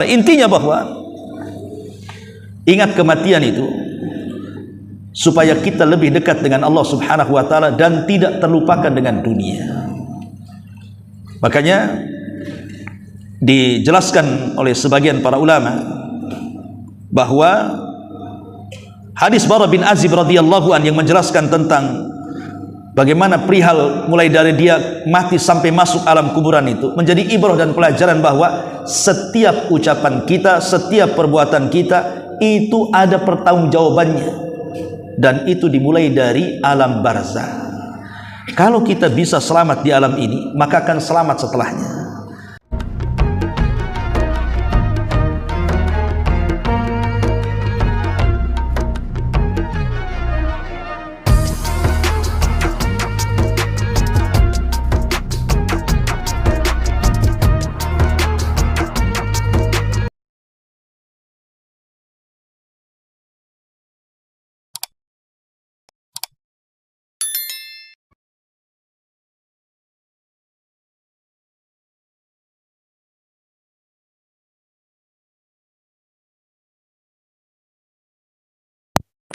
Intinya bahwa ingat kematian itu supaya kita lebih dekat dengan Allah Subhanahu wa taala dan tidak terlupakan dengan dunia. Makanya dijelaskan oleh sebagian para ulama bahwa hadis Bara bin Azib radhiyallahu an yang menjelaskan tentang bagaimana perihal mulai dari dia mati sampai masuk alam kuburan itu menjadi ibrah dan pelajaran bahwa setiap ucapan kita, setiap perbuatan kita itu ada pertanggungjawabannya, dan itu dimulai dari alam barzah. Kalau kita bisa selamat di alam ini, maka akan selamat setelahnya.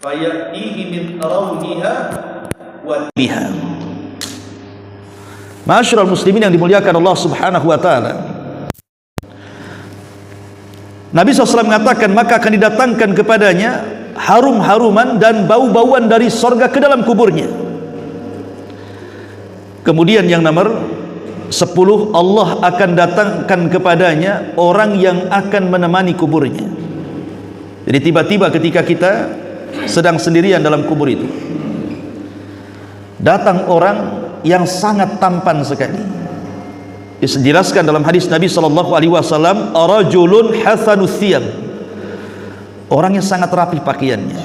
Fayatihi min rawhiha wa biha. Ma'asyiral muslimin yang dimuliakan Allah Subhanahu wa taala. Nabi SAW mengatakan, maka akan didatangkan kepadanya harum-haruman dan bau-bauan dari sorga ke dalam kuburnya. Kemudian yang nomor 10, Allah akan datangkan kepadanya orang yang akan menemani kuburnya. Jadi tiba-tiba ketika kita sedang sendirian dalam kubur itu, datang orang yang sangat tampan sekali. Dijelaskan dalam hadis Nabi SAW, rajulun hasanus thiyab, orang yang sangat rapi pakaiannya,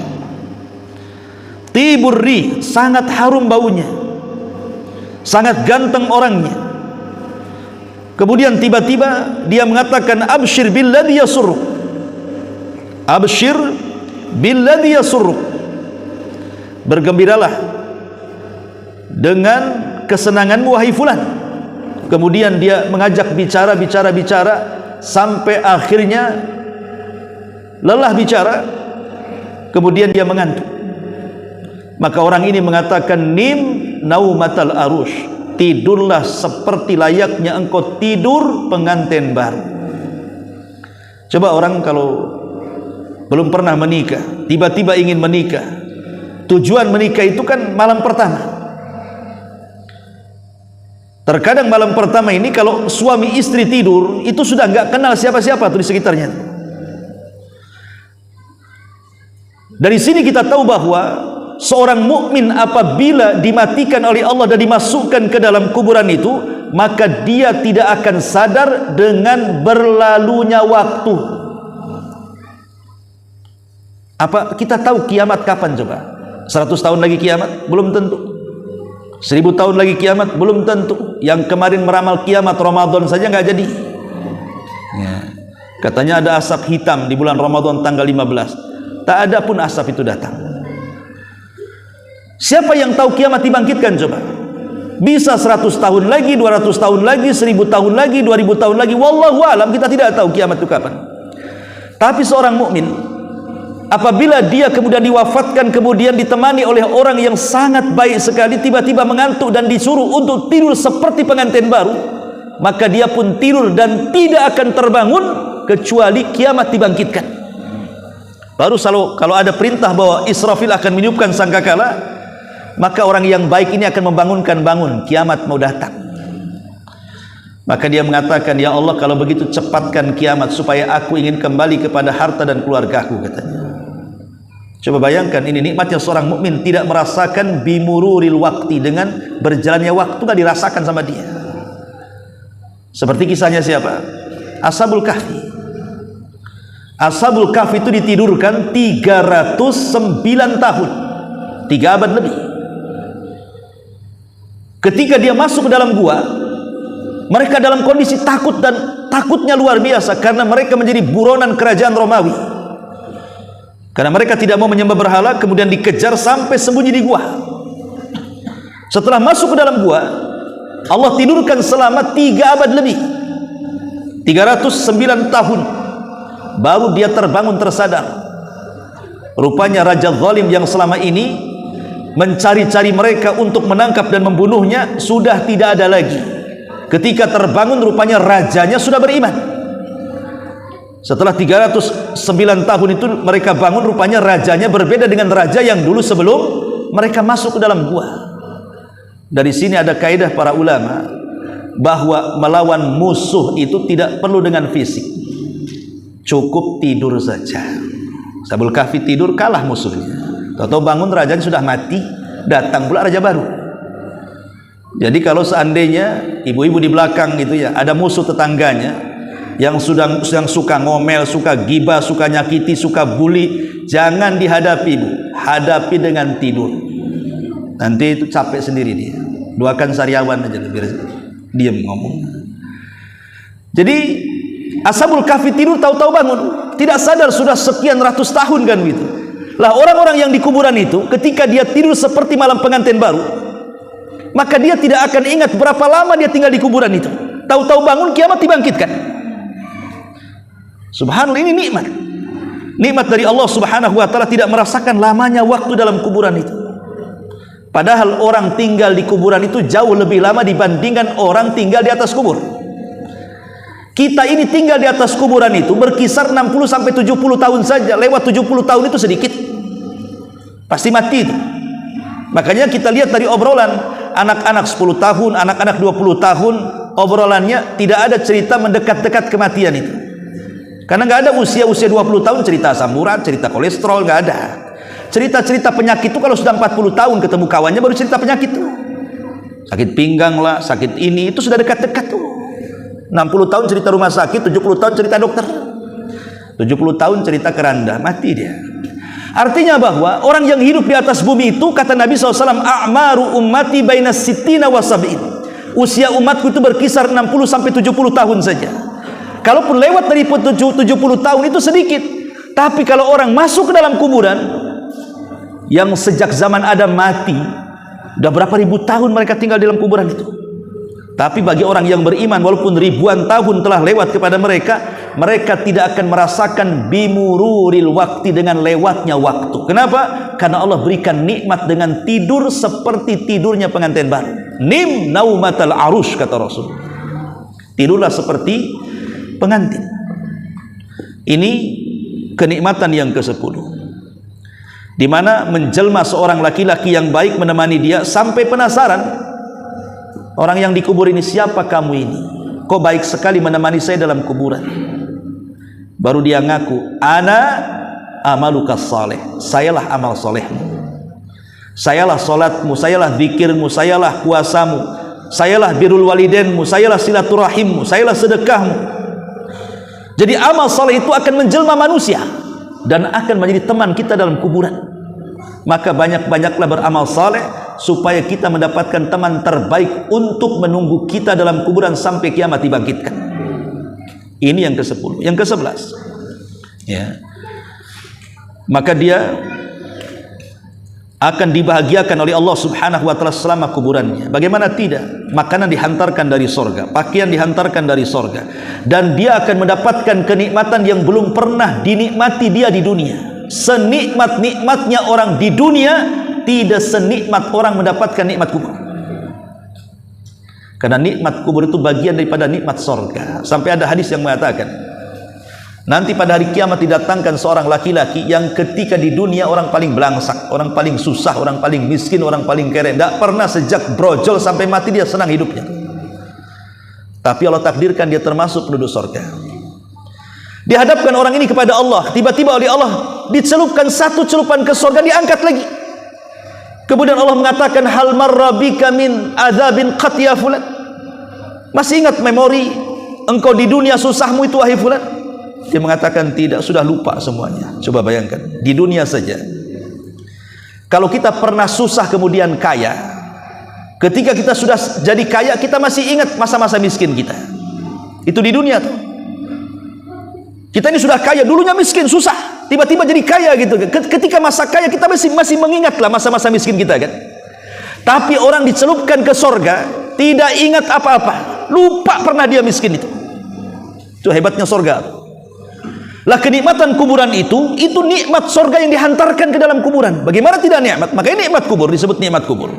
tiburri, sangat harum baunya, sangat ganteng orangnya. Kemudian tiba-tiba dia mengatakan, abshir billadhi yasurruk, abshir billadhi yasurruk, bergembiralah dengan kesenanganmu wahai fulan. Kemudian dia mengajak bicara sampai akhirnya lelah bicara, kemudian dia mengantuk. Maka orang ini mengatakan, nim naumatal arush, tidurlah seperti layaknya engkau tidur pengantin baru. Coba orang kalau belum pernah menikah, tiba-tiba ingin menikah. Tujuan menikah itu kan malam pertama. Terkadang malam pertama ini kalau suami istri tidur, itu sudah nggak kenal siapa-siapa tuh di sekitarnya. Dari sini kita tahu bahwa seorang mukmin apabila dimatikan oleh Allah dan dimasukkan ke dalam kuburan itu, maka dia tidak akan sadar dengan berlalunya waktu. Apa kita tahu kiamat kapan coba? 100 tahun lagi kiamat? Belum tentu. 1000 tahun lagi kiamat? Belum tentu. Yang kemarin meramal kiamat Ramadan saja nggak jadi. Ya. Katanya ada asap hitam di bulan Ramadan tanggal 15. Tak ada pun asap itu datang. Siapa yang tahu kiamat dibangkitkan coba? Bisa 100 tahun lagi, 200 tahun lagi, 1000 tahun lagi, 2000 tahun lagi. Wallahu alam, kita tidak tahu kiamat itu kapan. Tapi seorang mukmin apabila dia kemudian diwafatkan, kemudian ditemani oleh orang yang sangat baik sekali, tiba-tiba mengantuk dan disuruh untuk tidur seperti pengantin baru, maka dia pun tidur dan tidak akan terbangun kecuali kiamat dibangkitkan. Baru kalau ada perintah bahwa Israfil akan meniupkan sangkakala, maka orang yang baik ini akan membangunkan, bangun, kiamat mau datang. Maka dia mengatakan, ya Allah, kalau begitu cepatkan kiamat supaya aku ingin kembali kepada harta dan keluargaku, katanya. Coba bayangkan, ini nikmatnya seorang mukmin tidak merasakan bimururil waktu, dengan berjalannya waktu nggak dirasakan sama dia. Seperti kisahnya siapa? Ashabul Kahfi. Ashabul Kahfi itu ditidurkan 309 tahun, 3 abad lebih. Ketika dia masuk ke dalam gua, mereka dalam kondisi takut, dan takutnya luar biasa karena mereka menjadi buronan kerajaan Romawi. Karena mereka tidak mau menyembah berhala, kemudian dikejar sampai sembunyi di gua. Setelah masuk ke dalam gua, Allah tidurkan selama 3 abad lebih, 309 tahun. baru dia terbangun tersadar. Rupanya raja zalim yang selama ini mencari-cari mereka untuk menangkap dan membunuhnya sudah tidak ada lagi. Ketika terbangun rupanya rajanya sudah beriman. Setelah 309 tahun itu mereka bangun, rupanya rajanya berbeda dengan raja yang dulu sebelum mereka masuk ke dalam gua. Dari sini ada kaidah para ulama bahwa melawan musuh itu tidak perlu dengan fisik, cukup tidur saja. Ashabul Kahfi tidur, kalah musuhnya. Tahu-tahu bangun rajanya sudah mati, datang pula raja baru. Jadi kalau seandainya ibu-ibu di belakang gitu ya, ada musuh tetangganya yang suka ngomel, suka gibah, suka nyakiti, suka bully, jangan dihadapi, Bu. Hadapi dengan tidur. Nanti itu capek sendiri dia. Doakan sariawan aja biar diam ngomong. Jadi Ashabul Kahfi tidur, tahu-tahu bangun, tidak sadar sudah sekian ratus tahun kan gitu. Lah orang-orang yang di kuburan itu ketika dia tidur seperti malam pengantin baru, maka dia tidak akan ingat berapa lama dia tinggal di kuburan itu. Tahu-tahu bangun kiamat dibangkitkan. Subhanallah, ini nikmat. Nikmat dari Allah Subhanahu wa taala, tidak merasakan lamanya waktu dalam kuburan itu. Padahal orang tinggal di kuburan itu jauh lebih lama dibandingkan orang tinggal di atas kubur. Kita ini tinggal di atas kuburan itu berkisar 60 sampai 70 tahun saja. Lewat 70 tahun itu sedikit. Pasti mati itu. Makanya kita lihat dari obrolan anak-anak 10 tahun, anak-anak 20 tahun, obrolannya tidak ada cerita mendekat-dekat kematian itu. Karena nggak ada usia-usia 20 tahun cerita asam urat, cerita kolesterol, nggak ada. Cerita-cerita penyakit itu kalau sudah 40 tahun ketemu kawannya baru cerita penyakit itu. Sakit pinggang lah, sakit ini, itu sudah dekat-dekat tuh. 60 tahun cerita rumah sakit, 70 tahun cerita dokter, 70 tahun cerita keranda, mati dia. Artinya bahwa orang yang hidup di atas bumi itu, kata Nabi SAW, a'maru ummati bainas sittina wa sab'in. Usia umatku itu berkisar 60 sampai 70 tahun saja. Kalaupun lewat dari 70 tahun itu sedikit. Tapi kalau orang masuk ke dalam kuburan yang sejak zaman Adam mati, udah berapa ribu tahun mereka tinggal di dalam kuburan itu. Tapi bagi orang yang beriman, walaupun ribuan tahun telah lewat kepada mereka, mereka tidak akan merasakan bimururil waktu, dengan lewatnya waktu. Kenapa? Karena Allah berikan nikmat dengan tidur seperti tidurnya pengantin baru. Nim naumatal arush, kata Rasul. Tidurlah seperti pengantin. Ini kenikmatan yang ke-10, di mana menjelma seorang laki-laki yang baik menemani dia sampai penasaran. Orang yang dikubur ini, siapa kamu ini? Kok baik sekali menemani saya dalam kuburan? Baru dia ngaku, ana amalukas saleh. Sayalah amal solehmu. Sayalah solatmu, sayalah zikirmu, sayalah puasamu, sayalah birrul walidainmu, sayalah silaturahimmu, sayalah sedekahmu. Jadi amal soleh itu akan menjelma manusia dan akan menjadi teman kita dalam kuburan. Maka banyak-banyaklah beramal saleh supaya kita mendapatkan teman terbaik untuk menunggu kita dalam kuburan sampai kiamat dibangkitkan. Ini yang ke-10. Yang ke-11, ya, maka dia akan dibahagiakan oleh Allah Subhanahu wa taala selama kuburannya. Bagaimana tidak? Makanan dihantarkan dari sorga, pakaian dihantarkan dari sorga, dan dia akan mendapatkan kenikmatan yang belum pernah dinikmati dia di dunia. Senikmat-nikmatnya orang di dunia, tidak senikmat orang mendapatkan nikmat kubur. Karena nikmat kubur itu bagian daripada nikmat sorga. Sampai ada hadis yang mengatakan, nanti pada hari kiamat didatangkan seorang laki-laki yang ketika di dunia orang paling belangsak, orang paling susah, orang paling miskin, orang paling kere, tidak pernah sejak brojol sampai mati dia senang hidupnya. Tapi Allah takdirkan dia termasuk penduduk sorga. Dihadapkan orang ini kepada Allah, tiba-tiba oleh Allah dicelupkan satu celupan ke sorga, diangkat lagi. Kemudian Allah mengatakan, hal marra bika min adzabin qat ya fulan. Masih ingat memori engkau di dunia susahmu itu wahai fulan? Dia mengatakan tidak, sudah lupa semuanya. Coba bayangkan, di dunia saja. Kalau kita pernah susah kemudian kaya, ketika kita sudah jadi kaya, kita masih ingat masa-masa miskin kita. Itu di dunia tuh. Kita ini sudah kaya, dulunya miskin, susah, tiba-tiba jadi kaya gitu. Ketika masa kaya kita masih mengingatlah masa-masa miskin kita kan. Tapi orang dicelupkan ke sorga, tidak ingat apa-apa, lupa pernah dia miskin itu. Itu hebatnya sorga. Lah kenikmatan kuburan itu nikmat surga yang dihantarkan ke dalam kuburan. Bagaimana tidak nikmat? Makanya nikmat kubur disebut nikmat kubur.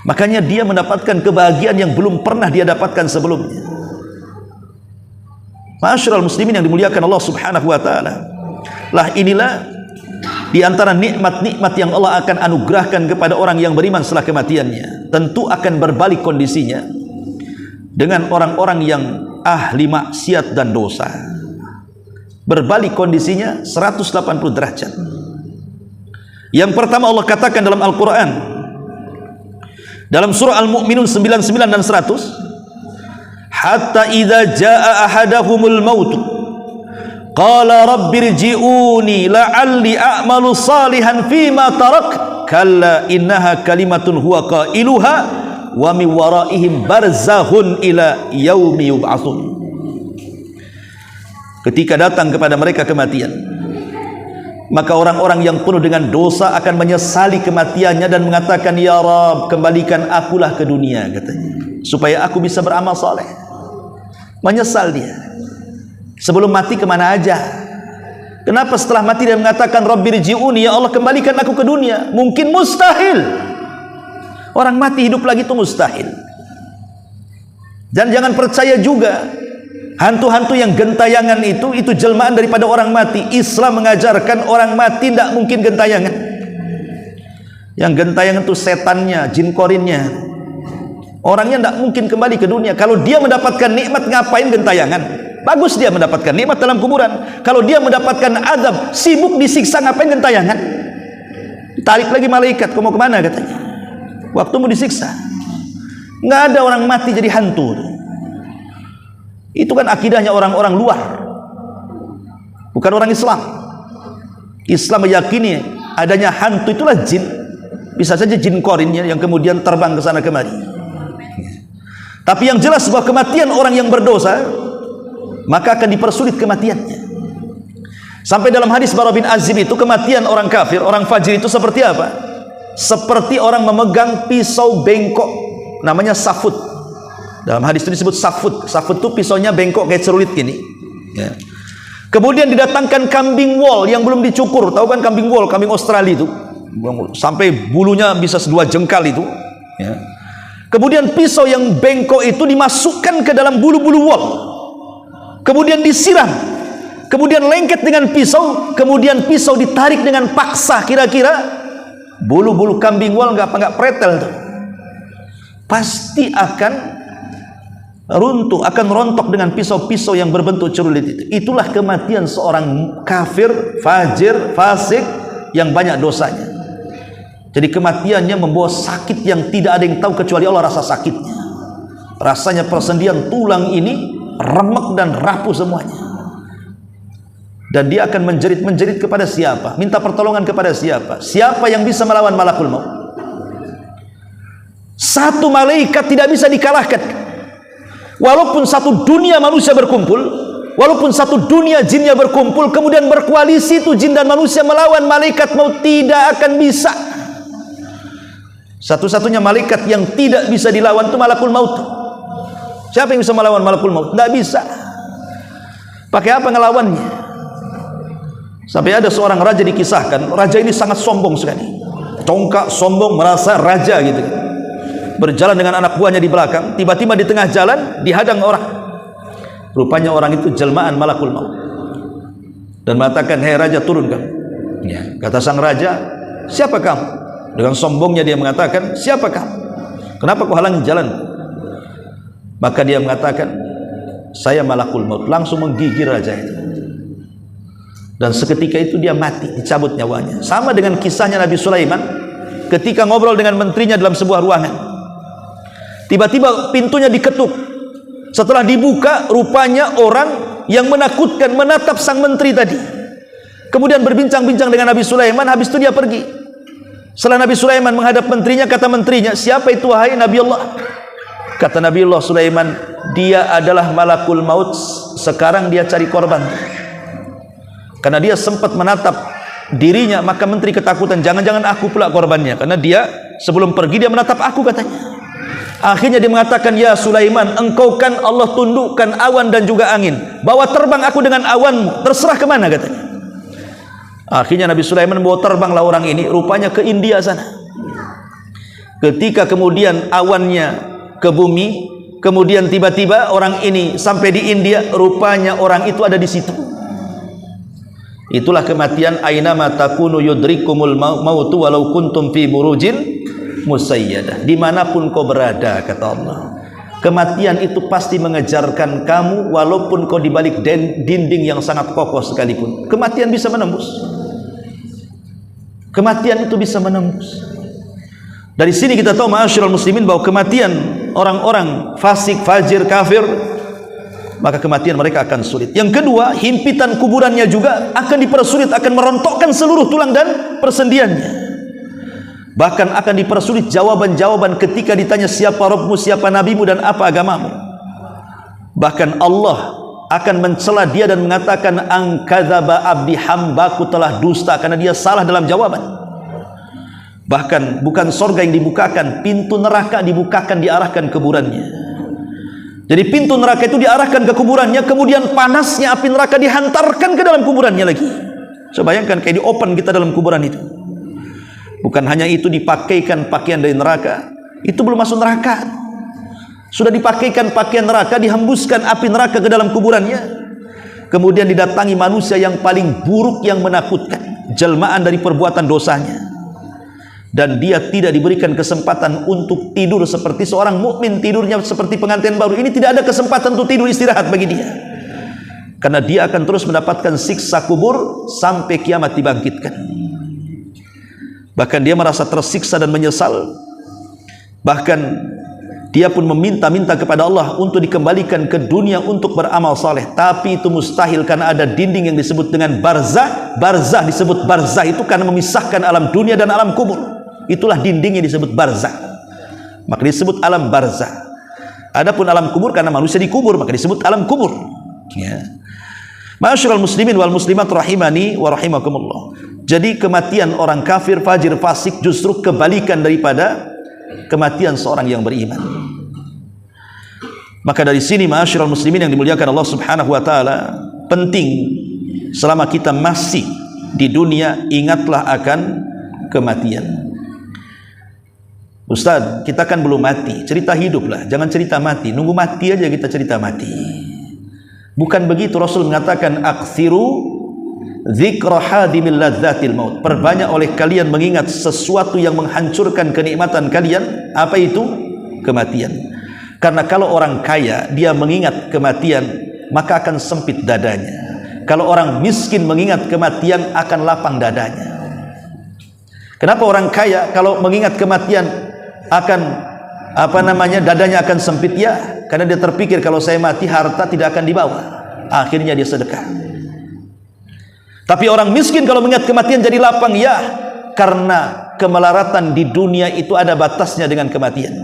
Makanya dia mendapatkan kebahagiaan yang belum pernah dia dapatkan sebelumnya. Ma'asyiral muslimin yang dimuliakan Allah Subhanahu wa taala. Lah inilah di antara nikmat-nikmat yang Allah akan anugerahkan kepada orang yang beriman setelah kematiannya. Tentu akan berbalik kondisinya dengan orang-orang yang ahli maksiat dan dosa. Berbalik kondisinya 180 derajat. Yang pertama Allah katakan dalam Al-Quran, dalam surah Al-Mu'minun 99 dan 100, hatta idza jaa ahadahumul maut qala rabbirji'uni la'alli a'malu salihan fima tarak kalla innaha kalimatun huwa qailuha wa min waraihim barzahun ila yaumi yub'atsun. Ketika datang kepada mereka kematian, maka orang-orang yang penuh dengan dosa akan menyesali kematiannya dan mengatakan, ya Rabb, kembalikan akulah ke dunia, katanya, supaya aku bisa beramal soleh. Menyesal dia. Sebelum mati kemana aja? Kenapa setelah mati dia mengatakan Rabbirji'uni, ya Allah kembalikan aku ke dunia? Mungkin mustahil. Orang mati hidup lagi itu mustahil. Dan jangan percaya juga hantu-hantu yang gentayangan itu jelmaan daripada orang mati. Islam mengajarkan orang mati tidak mungkin gentayangan. Yang gentayangan itu setannya, jin korinnya. Orangnya tidak mungkin kembali ke dunia. Kalau dia mendapatkan nikmat, ngapain gentayangan? Bagus dia mendapatkan nikmat dalam kuburan. Kalau dia mendapatkan azab, sibuk disiksa, ngapain gentayangan? Ditarik lagi malaikat, kau mau kemana, katanya. Waktumu disiksa. Nggak ada orang mati jadi hantu. Itu kan akidahnya orang-orang luar, bukan orang Islam. Islam meyakini adanya hantu itulah jin. Bisa saja jin korinnya yang kemudian terbang ke sana kemari. Tapi yang jelas bahwa kematian orang yang berdosa, maka akan dipersulit kematiannya. Sampai dalam hadis Bara bin Azib itu, kematian orang kafir, orang fajir itu seperti apa? Seperti orang memegang pisau bengkok, namanya safut. Dalam hadis itu disebut safut. Safut itu pisaunya bengkok kayak celurit gini, ya. Kemudian didatangkan kambing wol yang belum dicukur. Tahu kan kambing wol, kambing Australia itu, sampai bulunya bisa 2 jengkal itu, ya. Kemudian pisau yang bengkok itu dimasukkan ke dalam bulu-bulu wol, kemudian disiram, kemudian lengket dengan pisau, kemudian pisau ditarik dengan paksa. Kira-kira bulu-bulu kambing wol nggak pretel tuh, pasti akan runtuh, akan rontok dengan pisau-pisau yang berbentuk celurit itu. Itulah kematian seorang kafir, fajir, fasik yang banyak dosanya. Jadi kematiannya membawa sakit yang tidak ada yang tahu kecuali Allah rasa sakitnya. Rasanya persendian tulang ini remek dan rapuh semuanya. Dan dia akan menjerit-menjerit kepada siapa? Minta pertolongan kepada siapa? Siapa yang bisa melawan malakul maut? Satu malaikat tidak bisa dikalahkan. Walaupun satu dunia manusia berkumpul, walaupun satu dunia jinnya berkumpul, kemudian berkoalisi itu jin dan manusia melawan malaikat maut, tidak akan bisa. Satu-satunya malaikat yang tidak bisa dilawan itu malakul maut. Siapa yang bisa melawan malakul maut? Tidak bisa. Pakai apa ngelawannya? Sampai ada seorang raja dikisahkan, raja ini sangat sombong sekali, congkak, sombong, merasa raja gitu. Berjalan dengan anak buahnya di belakang, tiba-tiba di tengah jalan dihadang orang. Rupanya orang itu jelmaan malakul maut, dan mengatakan, hei raja, turun kamu. Ya, kata sang raja, siapa kamu? Dengan sombongnya dia mengatakan, siapa kamu? Kenapa kau halangi jalan? Maka dia mengatakan, saya malakul maut. Langsung menggigit raja itu, dan seketika itu dia mati, dicabut nyawanya. Sama dengan kisahnya Nabi Sulaiman ketika ngobrol dengan menterinya dalam sebuah ruangan. Tiba-tiba pintunya diketuk. Setelah dibuka, rupanya orang yang menakutkan menatap sang menteri tadi. Kemudian berbincang-bincang dengan Nabi Sulaiman. Habis itu dia pergi. Setelah Nabi Sulaiman menghadap menterinya, kata menterinya, siapa itu wahai Nabi Allah? Kata Nabi Allah Sulaiman, dia adalah malakul maut. Sekarang dia cari korban. Karena dia sempat menatap dirinya, maka menteri ketakutan, jangan-jangan aku pula korbannya. Karena dia sebelum pergi dia menatap aku, katanya. Akhirnya dia mengatakan, ya Sulaiman, engkau kan Allah tundukkan awan dan juga angin, bawa terbang aku dengan awanmu, terserah kemana katanya. Akhirnya Nabi Sulaiman bawa terbanglah orang ini, rupanya ke India sana. Ketika kemudian awannya ke bumi, kemudian tiba-tiba orang ini sampai di India, rupanya orang itu ada di situ. Itulah kematian, ainama takunu yudrikumul mautu walau kuntum fi burujin musayyadah. Dimanapun kau berada, kata Allah, kematian itu pasti mengejarkan kamu, walaupun kau di balik dinding yang sangat kokoh sekalipun. Kematian bisa menembus. Kematian itu bisa menembus. Dari sini kita tahu, ma'asyiral muslimin, bahwa kematian orang-orang fasik, fajir, kafir, maka kematian mereka akan sulit. Yang kedua, himpitan kuburannya juga akan dipersulit, akan merontokkan seluruh tulang dan persendiannya. Bahkan akan dipersulit jawaban-jawaban ketika ditanya siapa Rabbmu, siapa Nabimu, dan apa agamamu. Bahkan Allah akan mencela dia dan mengatakan, angkadzaba abdi, hambaku telah dusta, karena dia salah dalam jawaban. Bahkan bukan surga yang dibukakan, pintu neraka dibukakan, diarahkan kuburannya. Jadi pintu neraka itu diarahkan ke kuburannya, kemudian panasnya api neraka dihantarkan ke dalam kuburannya lagi. Coba bayangkan, kayak di open kita dalam kuburan itu. Bukan hanya itu, dipakaikan pakaian dari neraka, itu belum masuk neraka, sudah dipakaikan pakaian neraka, dihembuskan api neraka ke dalam kuburannya. Kemudian didatangi manusia yang paling buruk, yang menakutkan, jelmaan dari perbuatan dosanya. Dan dia tidak diberikan kesempatan untuk tidur seperti seorang mukmin tidurnya seperti pengantin baru. Ini tidak ada kesempatan untuk tidur istirahat bagi dia, karena dia akan terus mendapatkan siksa kubur sampai kiamat dibangkitkan. Bahkan dia merasa tersiksa dan menyesal. Bahkan dia pun meminta-minta kepada Allah untuk dikembalikan ke dunia untuk beramal saleh. Tapi itu mustahil, karena ada dinding yang disebut dengan barzah. Barzah disebut barzah itu karena memisahkan alam dunia dan alam kubur. Itulah dinding yang disebut barzah, maka disebut alam barzah. Adapun alam kubur, karena manusia dikubur, maka disebut alam kubur. Ya. Ma'asyiral muslimin wal muslimat rahimani wa rahimakumullah. Jadi kematian orang kafir, fajir, fasik justru kebalikan daripada kematian seorang yang beriman. Maka dari sini, ma'asyiral muslimin yang dimuliakan Allah Subhanahu wa taala, penting selama kita masih di dunia, ingatlah akan kematian. Ustaz, kita kan belum mati, cerita hidup lah, jangan cerita mati. Nunggu mati aja kita cerita mati. Bukan begitu. Rasul mengatakan, aktsiru dzikra hadimil ladzatil maut. Perbanyak oleh kalian mengingat sesuatu yang menghancurkan kenikmatan kalian. Apa itu? Kematian. Karena kalau orang kaya dia mengingat kematian, maka akan sempit dadanya. Kalau orang miskin mengingat kematian, akan lapang dadanya. Kenapa orang kaya kalau mengingat kematian akan dadanya akan sempit? Ya, karena dia terpikir, kalau saya mati harta tidak akan dibawa, akhirnya dia sedekah. Tapi orang miskin kalau mengingat kematian jadi lapang. Ya, karena kemelaratan di dunia itu ada batasnya dengan kematian.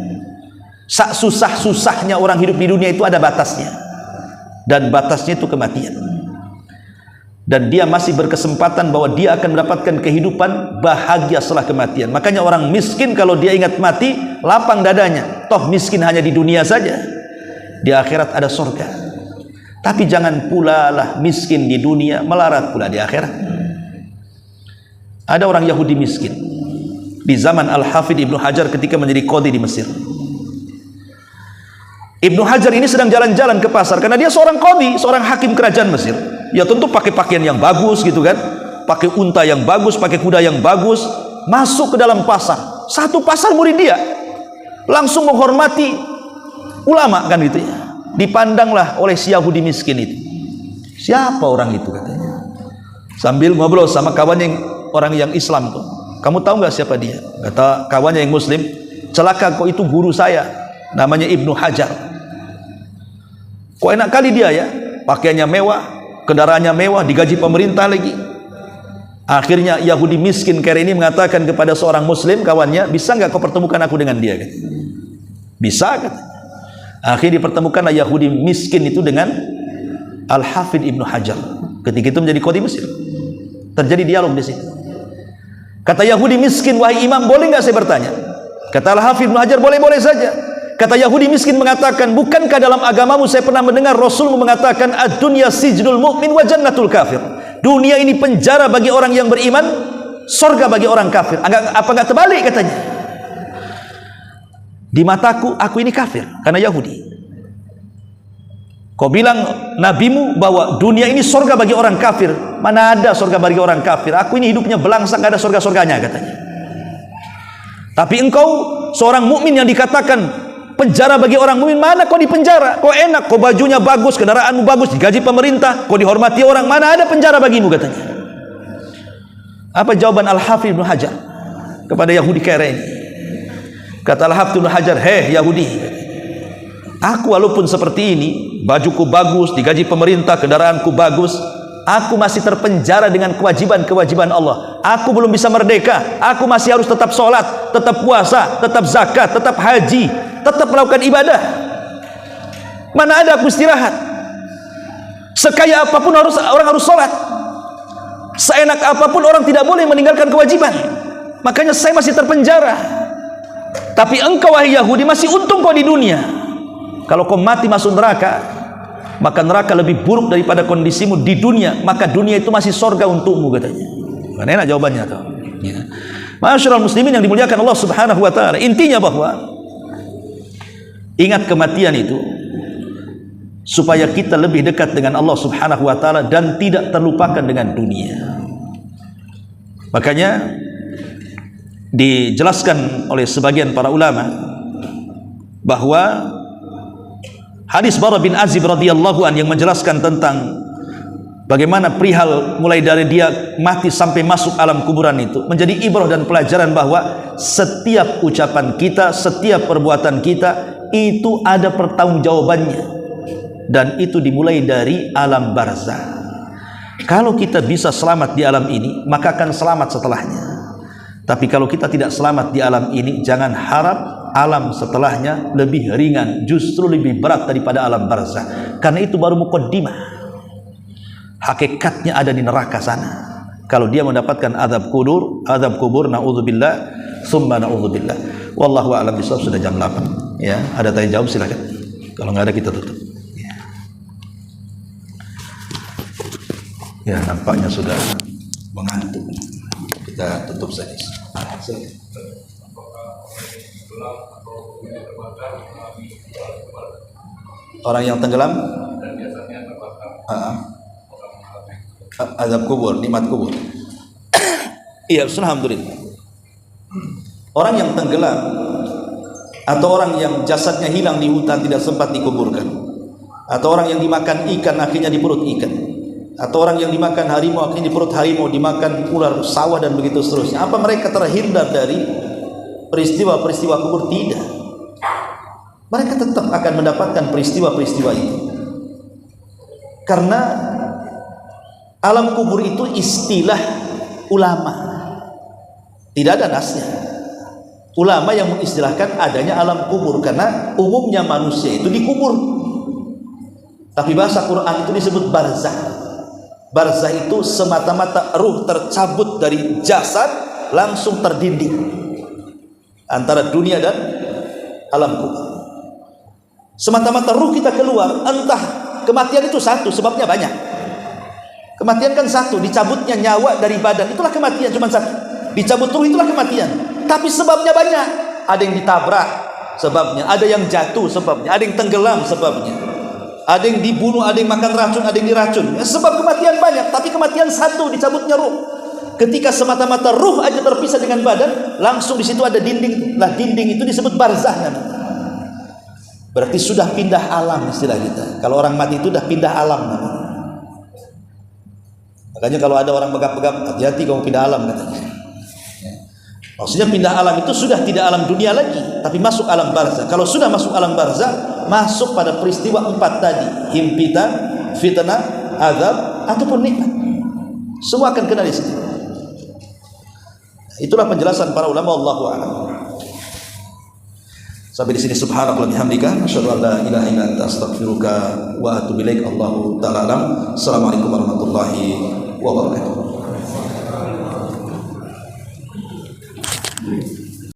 Sak susah-susahnya orang hidup di dunia itu ada batasnya, dan batasnya itu kematian. Dan dia masih berkesempatan bahwa dia akan mendapatkan kehidupan bahagia setelah kematian. Makanya orang miskin kalau dia ingat mati, lapang dadanya. Toh miskin hanya di dunia saja, di akhirat ada surga. Tapi jangan pula lah miskin di dunia, melarat pula di akhirat. Ada orang Yahudi miskin di zaman Al-Hafidh Ibnu Hajar ketika menjadi qadhi di Mesir. Ibnu Hajar ini sedang jalan-jalan ke pasar, karena dia seorang qadhi, seorang hakim kerajaan Mesir. Ya tentu pakai pakaian yang bagus gitu kan, pakai unta yang bagus, pakai kuda yang bagus, masuk ke dalam pasar. Satu pasar murid dia langsung menghormati ulama kan gitu ya. Dipandanglah oleh si Yahudi miskin itu, siapa orang itu katanya, sambil ngobrol sama kawannya yang orang yang Islam tuh. Kamu tahu nggak siapa dia? Kata kawannya yang Muslim, celaka, kok itu guru saya, namanya Ibnu Hajar. Kok enak kali dia ya, pakaiannya mewah, kendaraannya mewah, digaji pemerintah lagi. Akhirnya Yahudi miskin kere ini mengatakan kepada seorang Muslim kawannya, bisa nggak kau pertemukan aku dengan dia? Bisa, kata. Akhirnya dipertemukanlah Yahudi miskin itu dengan Al-Hafidh Ibnu Hajar. Ketika itu menjadi qadhi Mesir. Terjadi dialog di situ. Kata Yahudi miskin, wahai imam, boleh nggak saya bertanya? Kata Al-Hafidh Ibnu Hajar, boleh-boleh saja. Kata Yahudi miskin mengatakan, bukankah dalam agamamu saya pernah mendengar Rasulmu mengatakan ad-dunya sijnul mu'min wa jannatul kafir. Dunia ini penjara bagi orang yang beriman, surga bagi orang kafir. Apa enggak terbalik katanya? Di mataku aku ini kafir karena Yahudi. Kau bilang nabimu bahwa dunia ini surga bagi orang kafir. Mana ada surga bagi orang kafir? Aku ini hidupnya belangsak, enggak ada surga-surganya katanya. Tapi engkau seorang mukmin yang dikatakan penjara bagi orang mukmin, mana kau di penjara? Kau enak, kau bajunya bagus, kendaraanmu bagus, digaji pemerintah, kau dihormati orang, mana ada penjara bagimu katanya. Apa jawaban Al-Hafidz Ibnu Hajar kepada Yahudi kere ini? Kata Al-Hafidz Ibnu Hajar, "Heh Yahudi, aku walaupun seperti ini, bajuku bagus, digaji pemerintah, kendaraanku bagus, aku masih terpenjara dengan kewajiban-kewajiban Allah. Aku belum bisa merdeka. Aku masih harus tetap sholat, tetap puasa, tetap zakat, tetap haji, tetap melakukan ibadah. Mana ada aku istirahat? Sekaya apapun orang harus sholat. Seenak apapun orang tidak boleh meninggalkan kewajiban. Makanya saya masih terpenjara. Tapi engkau wahai Yahudi masih untung kau di dunia. Kalau kau mati masuk neraka, maka neraka lebih buruk daripada kondisimu di dunia. Maka dunia itu masih surga untukmu katanya." Kan enak jawabannya tuh. Ya. Ma'asyiral muslimin yang dimuliakan Allah Subhanahu wa taala. Intinya bahwa ingat kematian itu supaya kita lebih dekat dengan Allah Subhanahu wa taala dan tidak terlupakan dengan dunia. Makanya dijelaskan oleh sebagian para ulama bahwa hadis Bara bin Azib radhiyallahu an yang menjelaskan tentang bagaimana perihal mulai dari dia mati sampai masuk alam kuburan itu menjadi ibrah dan pelajaran bahwa setiap ucapan kita, setiap perbuatan kita itu ada pertanggungjawabannya, dan itu dimulai dari alam barzah. Kalau kita bisa selamat di alam ini, maka akan selamat setelahnya. Tapi kalau kita tidak selamat di alam ini, jangan harap alam setelahnya lebih ringan, justru lebih berat daripada alam barzah. Karena itu baru muqaddimah. Hakikatnya ada di neraka sana. Kalau dia mendapatkan azab kubur, naudzubillah, summa naudzubillah. Wallahu a'lam bishawab. Sudah jam 8. Ya, ada tanya jawab silakan. Kalau nggak ada kita tutup. Ya, nampaknya sudah mengantuk. Kita tutup saja. Silakan. Orang yang tenggelam azab kubur, nikmat kubur. Iya, alhamdulillah. Orang yang tenggelam atau orang yang jasadnya hilang di hutan tidak sempat dikuburkan, atau orang yang dimakan ikan akhirnya di perut ikan, atau orang yang dimakan harimau akhirnya di perut harimau, dimakan ular sawah dan begitu seterusnya. Apa mereka terhindar dari peristiwa-peristiwa kubur? Tidak. Mereka tetap akan mendapatkan peristiwa-peristiwa itu. Karena alam kubur itu istilah ulama, tidak ada nasnya. Ulama yang mengistilahkan adanya alam kubur karena umumnya manusia itu dikubur. Tapi bahasa Quran itu disebut barzah. Barzah itu semata-mata ruh tercabut dari jasad langsung terdinding antara dunia dan alam kubur. Semata-mata ruh kita keluar, entah kematian itu satu, sebabnya banyak. Kematian kan satu, dicabutnya nyawa dari badan, itulah kematian, cuma satu. Dicabut ruh, itulah kematian. Tapi sebabnya banyak. Ada yang ditabrak sebabnya, ada yang jatuh sebabnya, ada yang tenggelam sebabnya, ada yang dibunuh, ada yang makan racun, ada yang diracun. Sebab kematian banyak, tapi kematian satu, dicabutnya ruh. Ketika semata-mata ruh aja terpisah dengan badan, langsung di situ ada dinding. Lah dinding itu disebut barzah namanya. Berarti sudah pindah alam istilah kita. Kalau orang mati itu sudah pindah alam namanya. Makanya kalau ada orang begap-begap, hati-hati kamu pindah alam katanya. Maksudnya pindah alam itu sudah tidak alam dunia lagi, tapi masuk alam barzah. Kalau sudah masuk alam barzah, masuk pada peristiwa 4 tadi, himpitan, fitnah, azab, ataupun nikmat. Semua akan kena di situ. Itulah penjelasan para ulama, wallahu a'lam. Sampai di sini subhanallah bihamdika, asyhadu an la ilaha illa anta astaghfiruka wa atubu ilaik. Allahu ta'ala alam. Assalamualaikum warahmatullahi wabarakatuh.